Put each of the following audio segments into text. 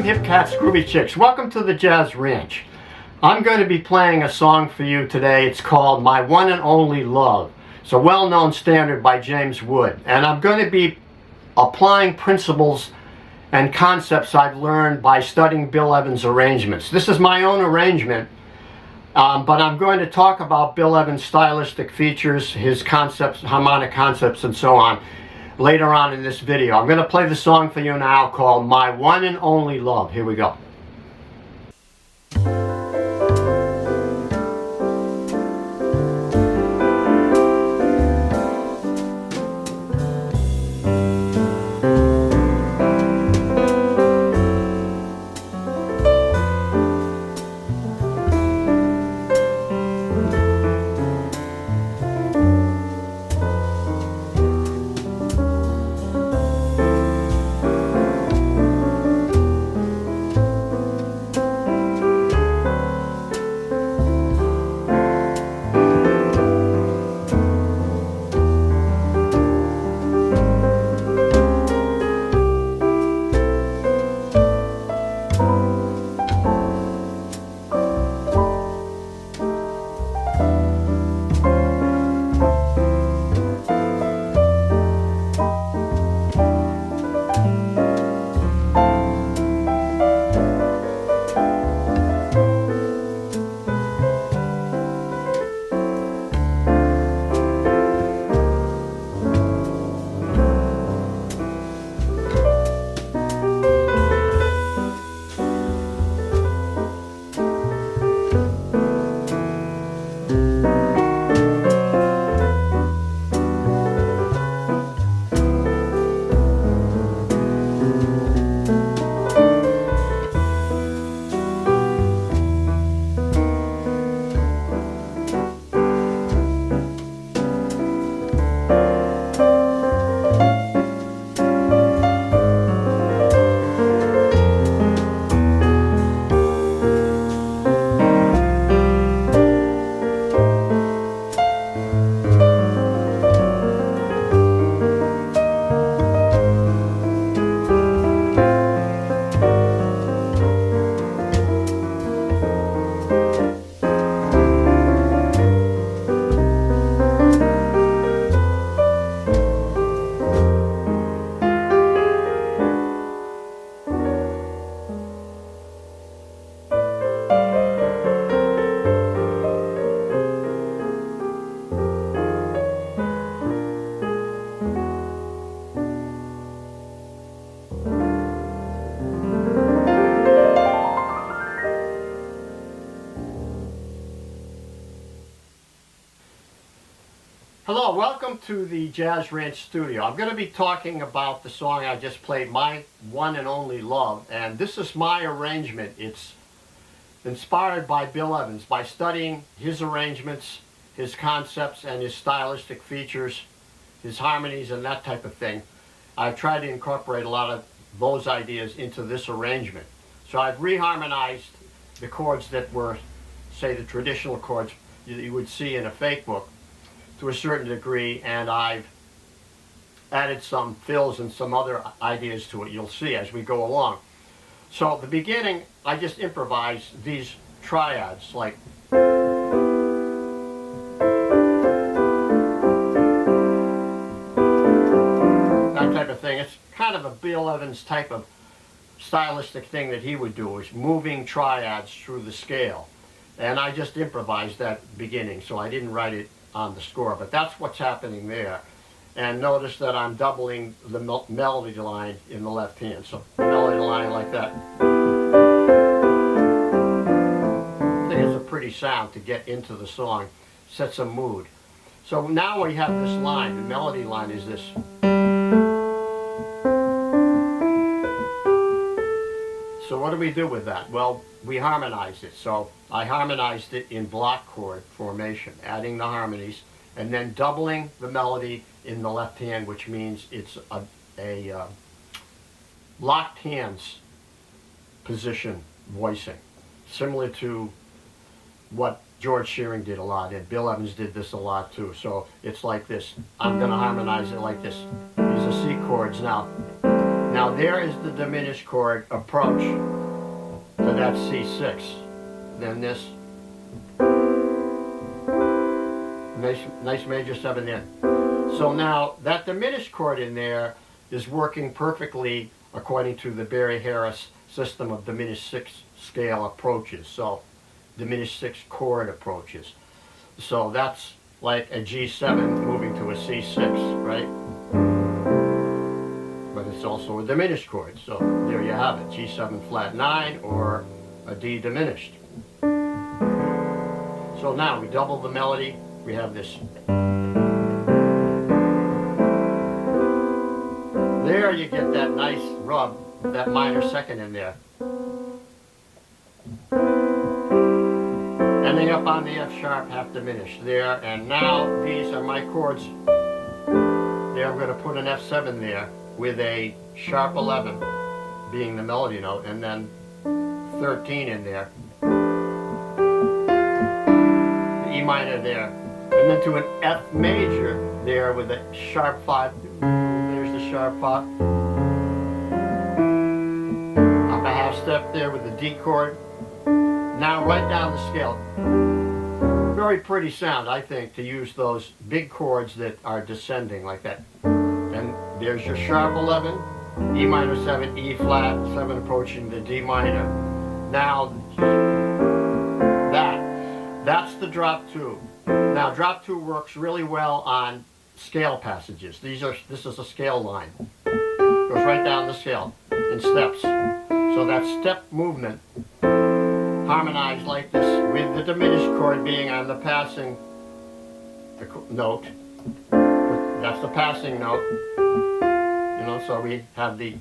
hip cats, groovy chicks. Welcome to the Jazz Ranch. I'm going to be playing a song for you today. It's called My One and Only Love. It's a well-known standard by James Wood. And I'm going to be applying principles and concepts I've learned by studying Bill Evans' arrangements. This is my own arrangement, but I'm going to talk about Bill Evans' stylistic features, his concepts, harmonic concepts, and so on later on in this video. I'm going to play the song for you now called My One and Only Love. Here we go. Hello, welcome to the Jazz Ranch studio. I'm going to be talking about the song I just played, My One and Only Love, and this is my arrangement. It's inspired by Bill Evans, by studying his arrangements, his concepts, and his stylistic features, his harmonies, and that type of thing. I've tried to incorporate a lot of those ideas into this arrangement. So I've reharmonized the chords that were, say, the traditional chords you would see in a fake book, to a certain degree, and I've added some fills and some other ideas to it. You'll see as we go along. So at the beginning, I just improvised these triads, like that type of thing. It's kind of a Bill Evans type of stylistic thing that he would do, is moving triads through the scale. And I just improvised that beginning, so I didn't write it on the score, but that's what's happening there. And notice that I'm doubling the melody line in the left hand. So melody line like that. I think it's a pretty sound to get into the song, sets a mood. So now we have this line, the melody line is this. So what do we do with that? Well, we harmonized it. So I harmonized it in block chord formation, adding the harmonies, and then doubling the melody in the left hand, which means it's a locked hands position voicing, similar to what George Shearing did a lot, and Bill Evans did this a lot too. So it's like this. I'm going to harmonize it like this. These are C chords now. Now there is the diminished chord approach to that C6. Then this nice major 7 there. So now that diminished chord in there is working perfectly according to the Barry-Harris system of diminished 6 scale approaches. So diminished 6 chord approaches. So that's like a G7 moving to a C6, right? But it's also a diminished chord. So there you have it, G7 flat 9 or a D diminished. So now we double the melody. We have this. There you get that nice rub, that minor second in there. Ending up on the F sharp half diminished there, and now these are my chords. There I'm going to put an F7 there with a sharp 11 being the melody note, and then 13 in there. The E minor there. And then to an F major there with a sharp 5. There's the sharp 5. Up a half step there with the D chord. Now right down the scale. Very pretty sound, I think, to use those big chords that are descending like that. And there's your sharp 11, E minor 7, E flat 7 approaching the D minor. Now that's the drop 2. Now drop 2 works really well on scale passages. This is a scale line. Goes right down the scale in steps. So that step movement harmonized like this with the diminished chord being on the passing note. That's the passing note. You know, so we have the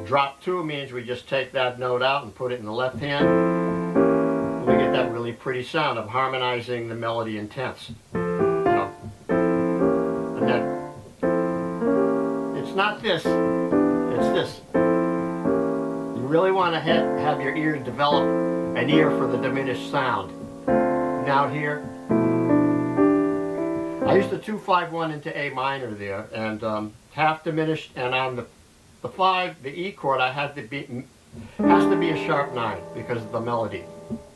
drop 2 means we just take that note out and put it in the left hand. We get that really pretty sound of harmonizing the melody in tenths. You know. And then it's not this, it's this. You really want to have your ear develop an ear for the diminished sound. Now here, I used the 2-5-1 into A minor there, and half diminished, and on the 5, the E chord, I had to be, has to be a sharp 9 because of the melody.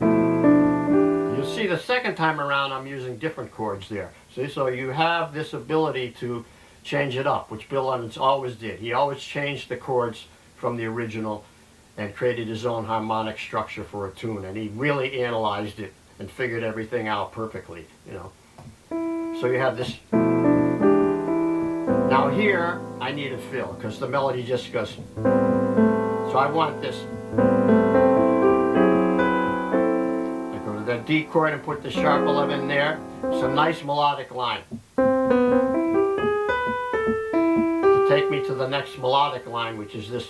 You'll see the second time around I'm using different chords there. See, so you have this ability to change it up, which Bill Evans always did. He always changed the chords from the original and created his own harmonic structure for a tune, and he really analyzed it and figured everything out perfectly, you know. So you have this. Now here, I need a fill, because the melody just goes. So I want this. I go to the D chord and put the sharp 11 there. It's a nice melodic line. To take me to the next melodic line, which is this.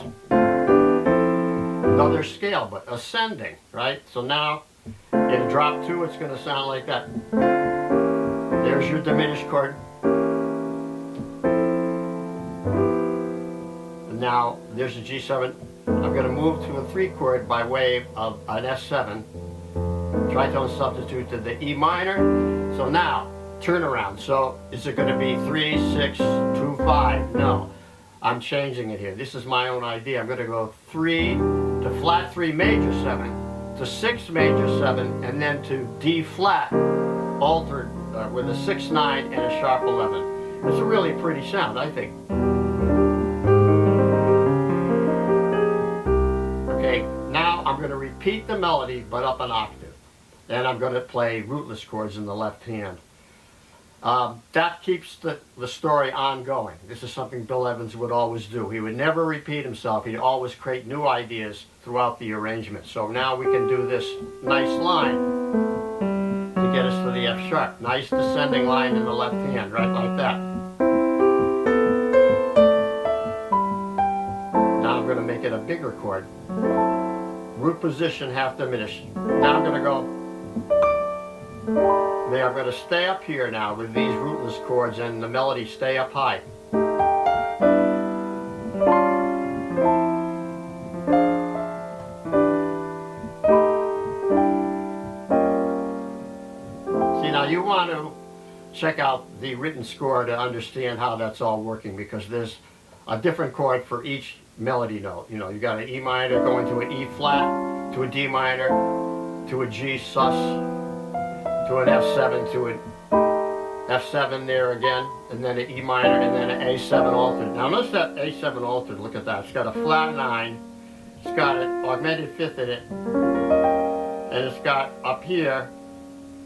Another scale, but ascending, right? So now, in drop 2, it's going to sound like that. There's your diminished chord. And now, there's a G7. I'm going to move to a 3 chord by way of an F7. Tritone substitute to the E minor. So now, turn around. So, is it going to be 3, 6, 2, 5? No. I'm changing it here. This is my own idea. I'm going to go 3 to flat 3 major 7, to 6 major 7, and then to D flat, altered with a 6-9 and a sharp 11. It's a really pretty sound, I think. Okay, now I'm going to repeat the melody, but up an octave. And I'm going to play rootless chords in the left hand. That keeps the story ongoing. This is something Bill Evans would always do. He would never repeat himself. He'd always create new ideas throughout the arrangement. So now we can do this nice line to get us to the F sharp. Nice descending line in the left hand, right like that. Now I'm going to make it a bigger chord. Root position half diminished. Now I'm going to go. There, I'm going to stay up here now with these rootless chords and the melody stay up high. See, now you want to check out the written score to understand how that's all working, because there's a different chord for each melody note. You know, you got an E minor going to an E flat, to a D minor, to a G sus, to an F7, to an F7 there again, and then an E minor, and then an A7 altered. Now notice that A7 altered, look at that. It's got a flat 9, it's got an augmented fifth in it, and it's got up here,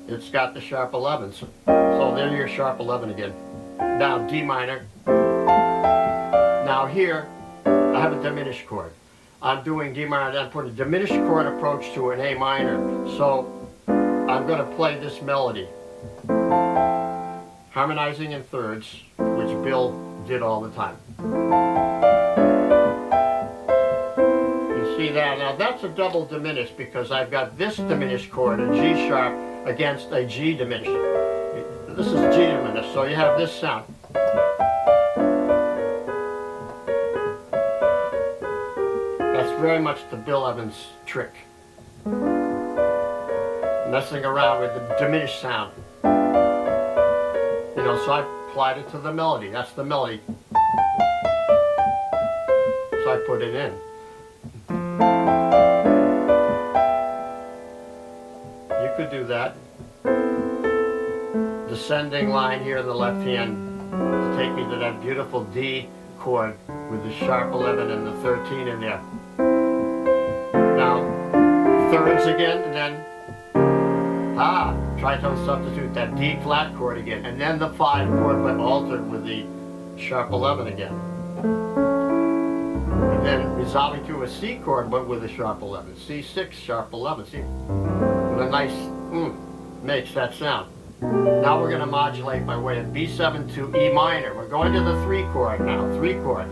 it's got the sharp 11s. So there's your sharp 11 again. Now D minor. Now here, I have a diminished chord. I'm doing D minor, then put a diminished chord approach to an A minor. So I'm going to play this melody, harmonizing in thirds, which Bill did all the time. You see that? Now that's a double diminished because I've got this diminished chord, a G sharp, against a G diminished. This is G diminished, so you have this sound. That's very much the Bill Evans trick. Messing around with the diminished sound. You know, so I applied it to the melody. That's the melody. So I put it in. You could do that. Descending line here in the left hand to take me to that beautiful D chord with the sharp 11 and the 13 in there. Now, thirds again, and then tritone substitute, that D flat chord again, and then the 5 chord but altered with the sharp 11 again. And then resolving to a C chord but with a sharp 11. C6 sharp 11. See, with a nice makes that sound. Now we're going to modulate by way of B7 to E minor. We're going to the 3 chord now, 3 chord.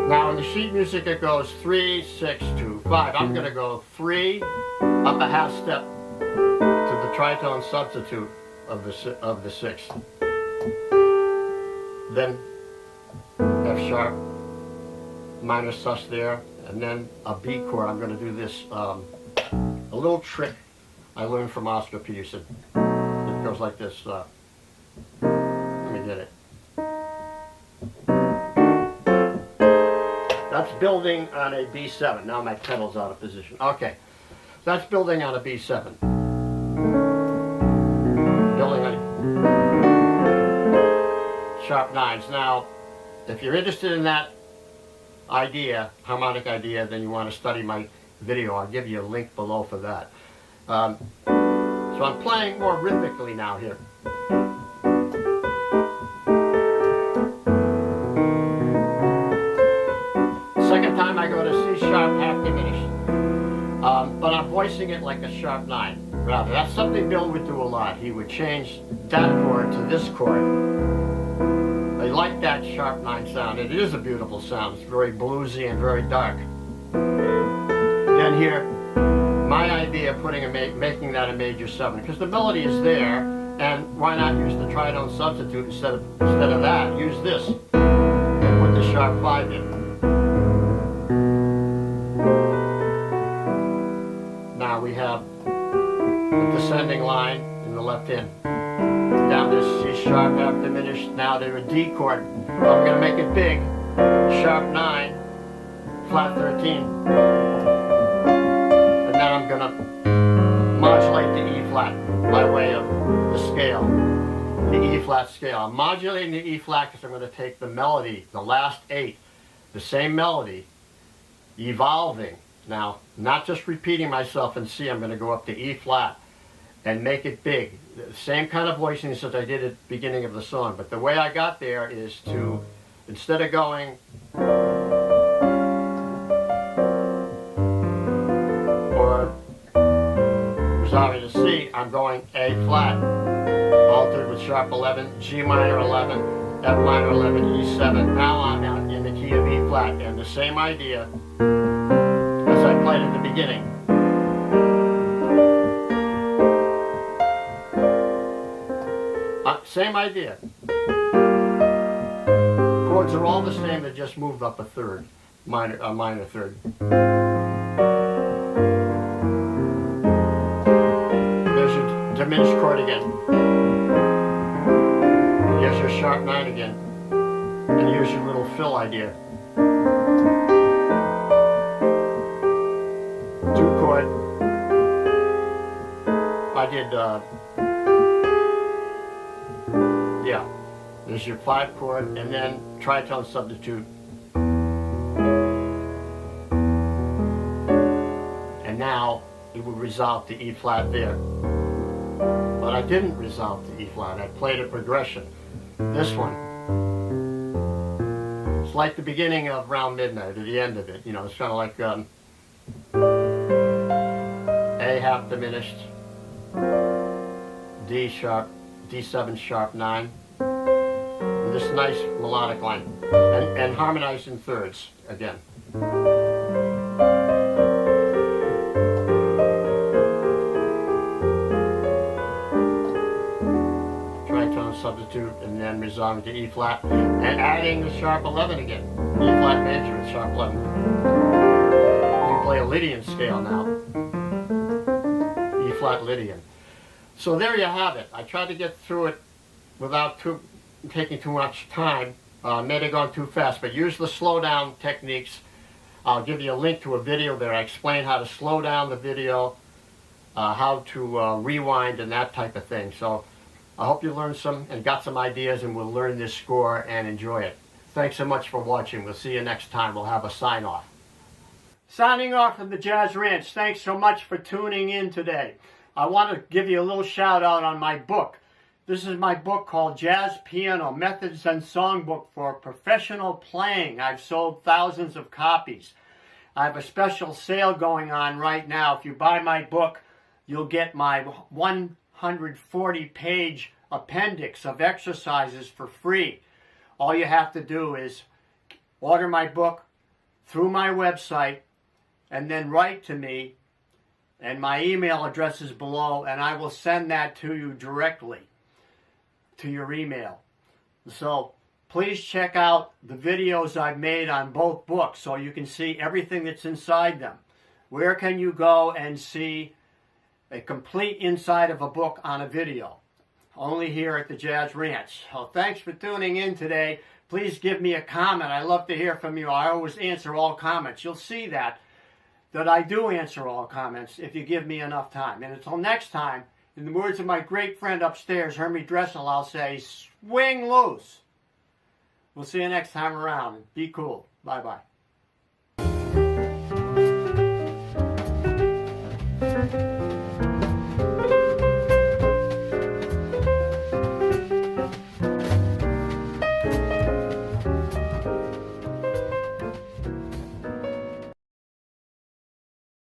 Now in the sheet music it goes 3, 6, 2, 5. I'm going to go 3, up a half step to the tritone substitute of the 6th. Then F sharp, minor sus there, and then a B chord. I'm going to do this, a little trick I learned from Oscar Peterson. It goes like this. Let me get it. That's building on a B7. Now my pedal's out of position. Okay, that's building on a B7. Building on sharp 9s. Now, if you're interested in that idea, harmonic idea, then you want to study my video. I'll give you a link below for that. So I'm playing more rhythmically now here. Second time I go to C sharp half diminished. But I'm voicing it like a sharp 9. Rather, that's something Bill would do a lot. He would change that chord to this chord. I like that sharp 9 sound. It is a beautiful sound. It's very bluesy and very dark. Then here, my idea of making that a major 7, because the melody is there, and why not use the tritone substitute instead of that? Use this and put the sharp 5 in. Now we have the descending line in the left hand. Down this C sharp half diminished. Now to a D chord. I'm going to make it big. Sharp 9, flat 13. And then I'm going to modulate the E flat by way of the scale. The E flat scale. I'm modulating the E flat because I'm going to take the melody, the last 8, the same melody, evolving. Now, not just repeating myself in C, I'm going to go up to E flat and make it big. The same kind of voicings as I did at the beginning of the song, but the way I got there is to, instead of going or resolving to C, I'm going A flat, altered with sharp 11, G minor 11, F minor 11, E7. Now I'm in the key of E flat, and the same idea as I played at the beginning. Same idea. Chords are all the same, they just moved up a third, minor third. There's your diminished chord again. Here's your sharp 9 again. And here's your little fill idea. chord. I did, yeah, there's your 5 chord, and then tritone substitute. And now it will resolve to E flat there. But I didn't resolve to E flat, I played a progression. This one, it's like the beginning of Round Midnight, or the end of it, you know, it's kind of like A half diminished, D sharp, D7 sharp 9, and this nice melodic line, and harmonized in thirds again. Tritone substitute, and then resolving to E flat, and adding the sharp 11 again, E flat major and sharp 11. You play a Lydian scale now, E flat Lydian. So there you have it. I tried to get through it without taking too much time. May have gone too fast, but use the slow down techniques. I'll give you a link to a video there. I explain how to slow down the video, how to rewind and that type of thing. So I hope you learned some and got some ideas, and will learn this score and enjoy it. Thanks so much for watching. We'll see you next time. We'll have a sign off. Signing off from the Jazz Ranch. Thanks so much for tuning in today. I want to give you a little shout out on my book. This is my book called Jazz Piano Methods and Songbook for Professional Playing. I've sold thousands of copies. I have a special sale going on right now. If you buy my book, you'll get my 140-page appendix of exercises for free. All you have to do is order my book through my website and then write to me, and my email address is below, and I will send that to you directly to your email. So please check out the videos I've made on both books so you can see everything that's inside them. Where can you go and see a complete inside of a book on a video? Only here at the Jazz Ranch. So thanks for tuning in today. Please give me a comment. I love to hear from you. I always answer all comments. You'll see that I do answer all comments if you give me enough time. And until next time, in the words of my great friend upstairs, Hermie Dressel, I'll say, swing loose. We'll see you next time around. Be cool. Bye-bye.